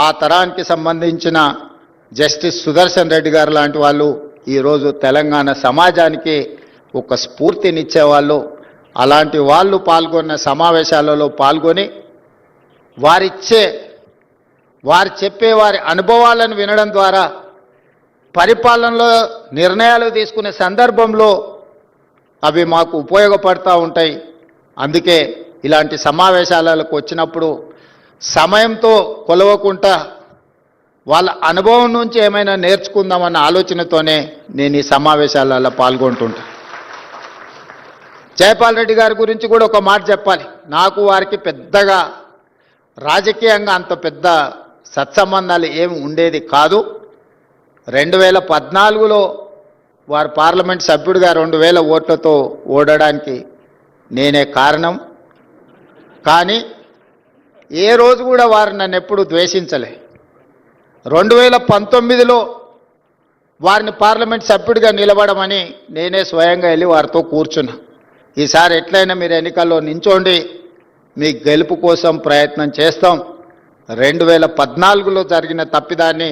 ఆ తరానికి సంబంధించిన జస్టిస్ సుదర్శన్ రెడ్డి గారు లాంటి వాళ్ళు ఈరోజు తెలంగాణ సమాజానికి ఒక స్ఫూర్తినిచ్చేవాళ్ళు. అలాంటి వాళ్ళు పాల్గొన్న సమావేశాలలో పాల్గొని వారు చెప్పే వారి అనుభవాలను వినడం ద్వారా పరిపాలనలో నిర్ణయాలు తీసుకునే సందర్భంలో అవి మాకు ఉపయోగపడుతూ ఉంటాయి. అందుకే ఇలాంటి సమావేశాలకు వచ్చినప్పుడు సమయంతో కొలవకుండా వాళ్ళ అనుభవం నుంచి ఏమైనా నేర్చుకుందామన్న ఆలోచనతోనే నేను ఈ సమావేశాలలో పాల్గొంటుంటా. జైపాల్ రెడ్డి గారి గురించి కూడా ఒక మాట చెప్పాలి. నాకు వారికి పెద్దగా రాజకీయంగా అంత పెద్ద సత్సంబంధాలు ఏమి ఉండేది కాదు. 2014లో వారు పార్లమెంట్ సభ్యుడిగా 2000 ఓట్లతో ఓడడానికి నేనే కారణం. కానీ ఏ రోజు కూడా వారు నన్ను ఎప్పుడు ద్వేషించలే. 2019లో వారిని పార్లమెంట్ సభ్యుడిగా నిలబడమని నేనే స్వయంగా వెళ్ళి వారితో కూర్చున్నా. ఈసారి ఎట్లయినా మీరు ఎన్నికల్లో నించోండి, మీ గెలుపు కోసం ప్రయత్నం చేస్తాం. 2014లో జరిగిన తప్పిదాన్ని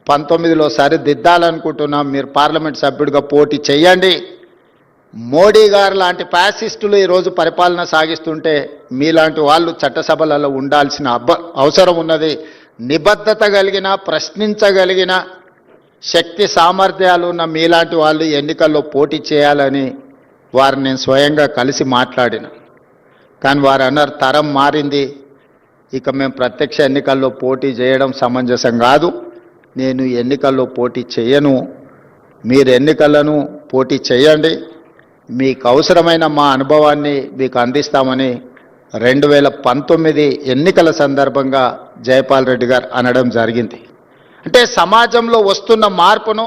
19లో సరిదిద్దాలనుకుంటున్నాం. మీరు పార్లమెంట్ సభ్యుడిగా పోటీ చేయండి. మోడీ గారు లాంటి ఫ్యాసిస్టులు ఈరోజు పరిపాలన సాగిస్తుంటే మీలాంటి వాళ్ళు చట్టసభలలో ఉండాల్సిన అవసరం ఉన్నది. నిబద్ధత కలిగిన, ప్రశ్నించగలిగిన శక్తి సామర్థ్యాలు ఉన్న మీలాంటి వాళ్ళు ఎన్నికల్లో పోటీ చేయాలని వారిని నేను స్వయంగా కలిసి మాట్లాడిన. కానీ వారు అన్నారు, తరం మారింది, ఇక మేము ప్రత్యక్ష ఎన్నికల్లో పోటీ చేయడం సమంజసం కాదు, నేను ఎన్నికల్లో పోటీ చేయను, మీరు ఎన్నికలను పోటీ చేయండి, మీకు అవసరమైన మా అనుభవాన్ని మీకు అందిస్తామని 2019 ఎన్నికల సందర్భంగా జైపాల్ రెడ్డి గారు అనడం జరిగింది. అంటే సమాజంలో వస్తున్న మార్పును,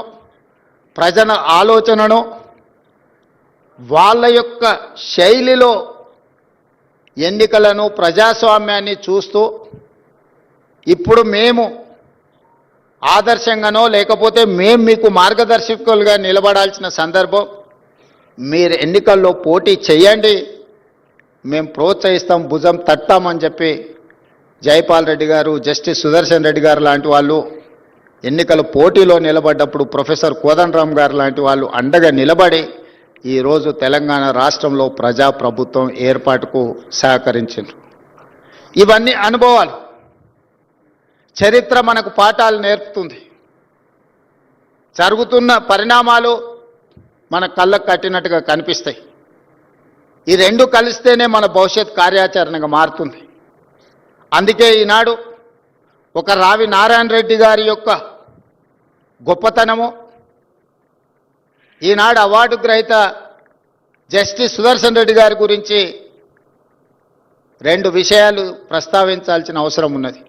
ప్రజల ఆలోచనను వాళ్ళ యొక్క శైలిలో ఎన్నికలను, ప్రజాస్వామ్యాన్ని చూస్తూ ఇప్పుడు మేము ఆదర్శంగానో లేకపోతే మేము మీకు మార్గదర్శకులుగా నిలబడాల్సిన సందర్భం. మీరు ఎన్నికల్లో పోటీ చేయండి, మేము ప్రోత్సహిస్తాం, భుజం తట్టామని చెప్పి జైపాల్ రెడ్డి గారు, జస్టిస్ సుదర్శన్ రెడ్డి గారు లాంటి వాళ్ళు ఎన్నికల పోటీలో నిలబడ్డప్పుడు ప్రొఫెసర్ కోదండరామ్ గారు లాంటి వాళ్ళు అండగా నిలబడి ఈరోజు తెలంగాణ రాష్ట్రంలో ప్రజాప్రభుత్వం ఏర్పాటుకు సహకరించారు. ఇవన్నీ అనుభవాలు, చరిత్ర మనకు పాఠాలు నేర్పుతుంది. జరుగుతున్న పరిణామాలు మన కళ్ళకు కట్టినట్టుగా కనిపిస్తాయి. ఈ రెండు కలిస్తేనే మన భవిష్యత్ కార్యాచరణగా మారుతుంది. అందుకే ఈనాడు ఒక రావి నారాయణ రెడ్డి గారి యొక్క గొప్పతనము, ఈనాడు అవార్డు గ్రహీత జస్టిస్ సుదర్శన్ రెడ్డి గారి గురించి 2 విషయాలు ప్రస్తావించాల్సిన అవసరం ఉన్నది.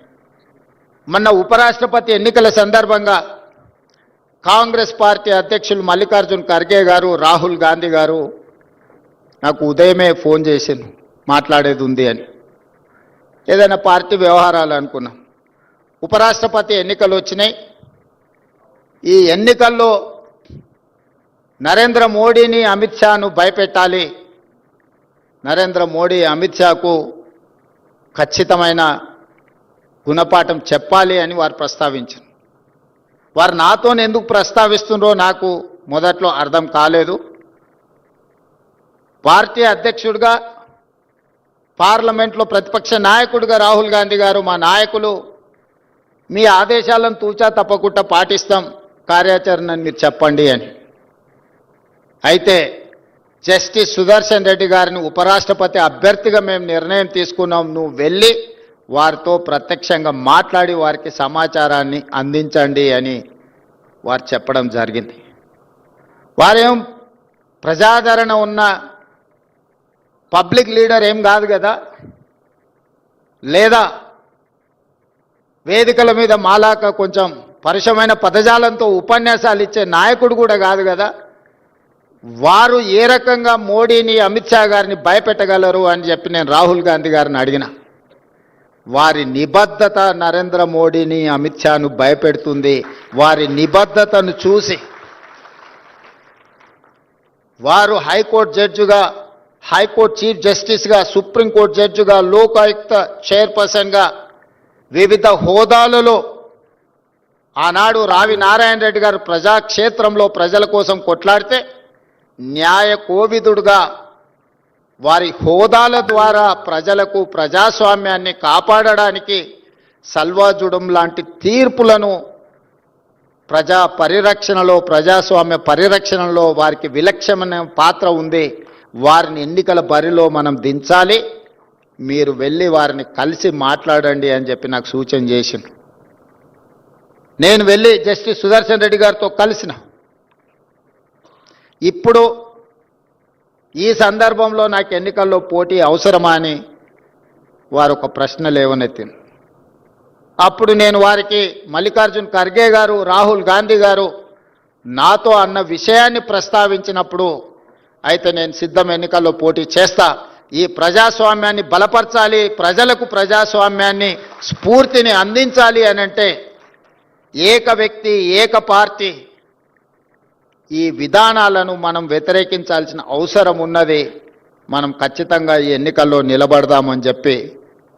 మొన్న ఉపరాష్ట్రపతి ఎన్నికల సందర్భంగా కాంగ్రెస్ పార్టీ అధ్యక్షులు మల్లికార్జున్ ఖర్గే గారు, రాహుల్ గాంధీ గారు నాకు ఉదయమే ఫోన్ చేశాను, మాట్లాడేది ఉంది అని. ఏదైనా పార్టీ వ్యవహారాలు అనుకున్నాం. ఉపరాష్ట్రపతి ఎన్నికలు వచ్చినాయి. ఈ ఎన్నికల్లో నరేంద్ర మోడీని, అమిత్ షాను భయపెట్టాలి, నరేంద్ర మోడీ అమిత్ షాకు ఖచ్చితమైన గుణపాఠం చెప్పాలి అని వారు ప్రస్తావించారు. వారు నాతో ఎందుకు ప్రస్తావిస్తున్నారో నాకు మొదట్లో అర్థం కాలేదు. పార్టీ అధ్యక్షుడిగా, పార్లమెంట్లో ప్రతిపక్ష నాయకుడిగా రాహుల్ గాంధీ గారు, మా నాయకులు మీ ఆదేశాలను తూచా తప్పకుండా పాటిస్తాం, కార్యాచరణను మీరు చెప్పండి అని. అయితే జస్టిస్ సుదర్శన్ రెడ్డి గారిని ఉపరాష్ట్రపతి అభ్యర్థిగా మేము నిర్ణయం తీసుకున్నాం, నువ్వు వెళ్ళి వారితో ప్రత్యక్షంగా మాట్లాడి వారికి సమాచారాన్ని అందించండి అని వారు చెప్పడం జరిగింది. వారేం ప్రజాదరణ ఉన్న పబ్లిక్ లీడర్ ఏం కాదు కదా, లేదా వేదికల మీద మాలాక కొంచెం పరుషమైన పదజాలంతో ఉపన్యాసాలు ఇచ్చే నాయకుడు కూడా కాదు కదా. వారు ఏ రకంగా మోడీని, అమిత్ షా గారిని భయపెట్టగలరు అని చెప్పి నేను రాహుల్ గాంధీ గారిని అడిగిన. వారి నిబద్ధత నరేంద్ర మోడీని, అమిత్ షాను భయపెడుతుంది. వారి నిబద్ధతను చూసి వారు హైకోర్టు జడ్జిగా, హైకోర్టు చీఫ్ జస్టిస్గా, సుప్రీంకోర్టు జడ్జిగా, లోకాయుక్త చైర్పర్సన్గా వివిధ హోదాలలో ఆనాడు రావి నారాయణ రెడ్డి గారు ప్రజాక్షేత్రంలో ప్రజల కోసం కొట్లాడితే న్యాయ కోవిదుడుగా వారి హోదాల ద్వారా ప్రజలకు ప్రజాస్వామ్యాన్ని కాపాడడానికి సల్వాజుడం లాంటి తీర్పులను ప్రజా పరిరక్షణలో ప్రజాస్వామ్య పరిరక్షణలో వారికి విలక్షణమైన పాత్ర ఉంది. వారిని ఎన్నికల బరిలో మనం దించాలి, మీరు వెళ్ళి వారిని కలిసి మాట్లాడండి అని చెప్పి నాకు సూచన చేసింది. నేను వెళ్ళి జస్టిస్ సుదర్శన్ రెడ్డి గారితో కలిసిన. ఇప్పుడు ఈ సందర్భంలో నాకు ఎన్నికల్లో పోటీ అవసరమా అని వారు ఒక ప్రశ్న లేవనెత్తింది. అప్పుడు నేను వారికి మల్లికార్జున్ ఖర్గే గారు, రాహుల్ గాంధీ గారు నాతో అన్న విషయాన్ని ప్రస్తావించినప్పుడు అయితే నేను సిద్ధం, ఎన్నికల్లో పోటీ చేస్తా, ఈ ప్రజాస్వామ్యాన్ని బలపరచాలి, ప్రజలకు ప్రజాస్వామ్యాన్ని స్ఫూర్తిని అందించాలి అని అంటే ఏక వ్యక్తి ఏక పార్టీ ఈ విధానాలను మనం వ్యతిరేకించాల్సిన అవసరం ఉన్నది. మనం ఖచ్చితంగా ఈ ఎన్నికల్లో నిలబడదామని చెప్పి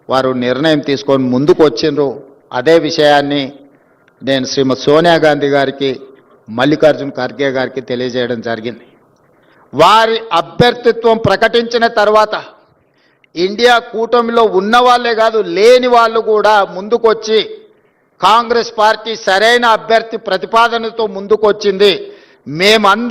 వారు నిర్ణయం తీసుకొని ముందుకు వచ్చిండ్రు. అదే విషయాన్ని నేను శ్రీమతి సోనియా గాంధీ గారికి, మల్లికార్జున్ ఖర్గే గారికి తెలియజేయడం జరిగింది. వారి అభ్యర్థిత్వం ప్రకటించిన తర్వాత ఇండియా కూటమిలో ఉన్న వాళ్ళే కాదు, లేని వాళ్ళు కూడా ముందుకొచ్చి కాంగ్రెస్ పార్టీ సరైన అభ్యర్థి ప్రతిపాదనతో ముందుకొచ్చింది. మేమందరం